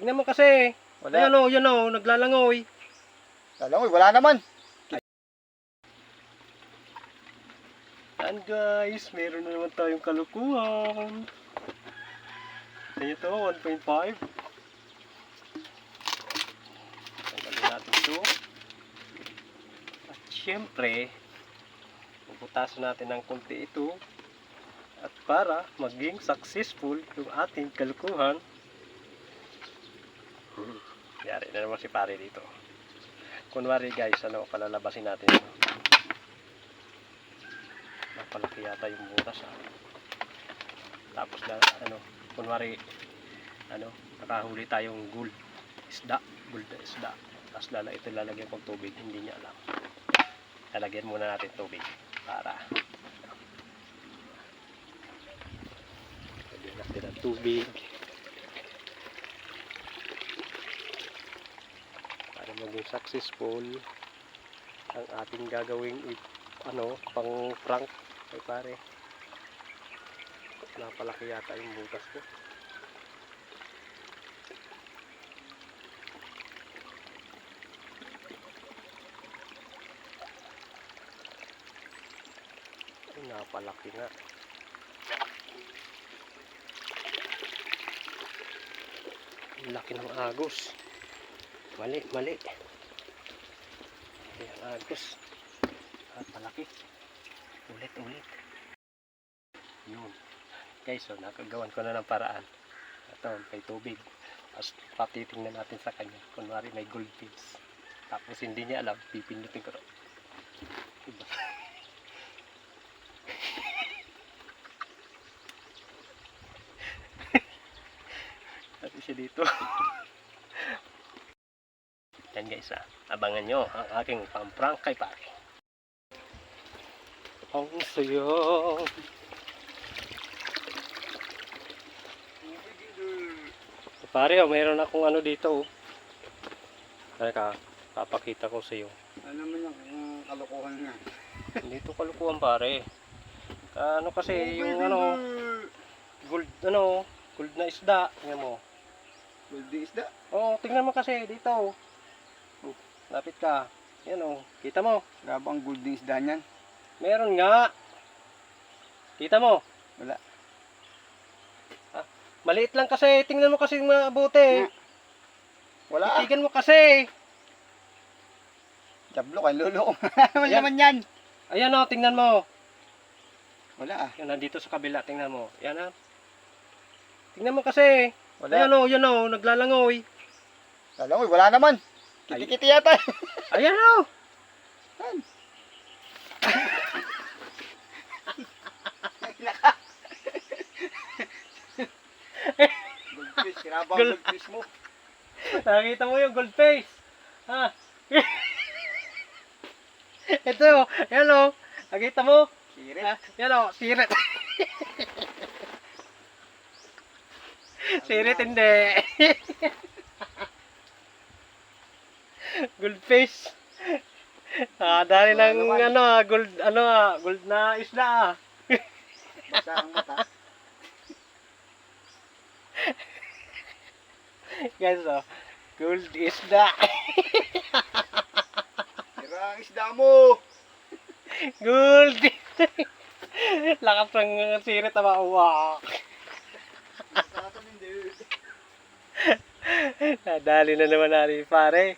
Tingnan mo kasi. Wala. Yan o, naglalangoy. Lalangoy, wala naman. Yan guys, meron na naman tayong kalukuhan. Ito nyo to, 1.5. Tanggalin natin ito. At syempre, puputasan natin ng konti ito. At para maging successful yung ating kalukuhan. Yari na naman si pare dito. Kunwari guys, palalabasin natin ito. Napalaki yata yung butas Tapos na, kunwari, nakahuli tayong gold na isda. Tapos ito lalagyan kong tubig, hindi niya alam. Lalagyan muna natin tubig para lagyan natin ang tubig para maging successful ang ating gagawing pang prank ay pare. Napalaki yata yung butas ko. Napalaki nga. Laki ng agos. Mali. Ayan, agos. Palaki. Ulit. Yun. Guys, so nakagawan ko na ng paraan. Ito, may tubig. Tapos patitingnan natin sa kanya. Kunwari may goldfish. Tapos hindi niya alam, pipindutin ko. Diba? Tapos siya dito. Yan guys, abangan nyo ang aking pang-prank kay pare. Ang sayo. Pare, mayroon akong dito. Teka, papakita ko sa iyo. Ano naman yung kalokohan nga? Dito kalukuhan pare. Kasi yung gold na isda, tingnan mo. Gold na isda? Oo, tingnan mo kasi dito. Lapit ka. Yan kita mo. Grabe ang gold na isda niyan. Meron nga. Kita mo? Wala. Maliit lang kasi. Tingnan mo kasi mabuti. Wala. Titigan mo kasi. Jablo kay lolo ko. Ano naman yan? Ayan tingnan mo. Wala Yan nandito sa kabila, tingnan mo. Yan Tingnan mo kasi. Wala. Ayan naglalangoy. Lalangoy, wala naman. Kiti-kiti yata. Ayan Saan? Goldfish, kinabang goldfish mo. Nakita mo yung gold face. Ito, yan nakita mo? Sirit. Yan sirit. Sirit hindi. Gold face. Dali ng gold na isda. Basa ang mata. Guys, gold isda. Sira ang isda mo. Gold. Lakas ng sirit na mauwak. Nadali na naman natin pare.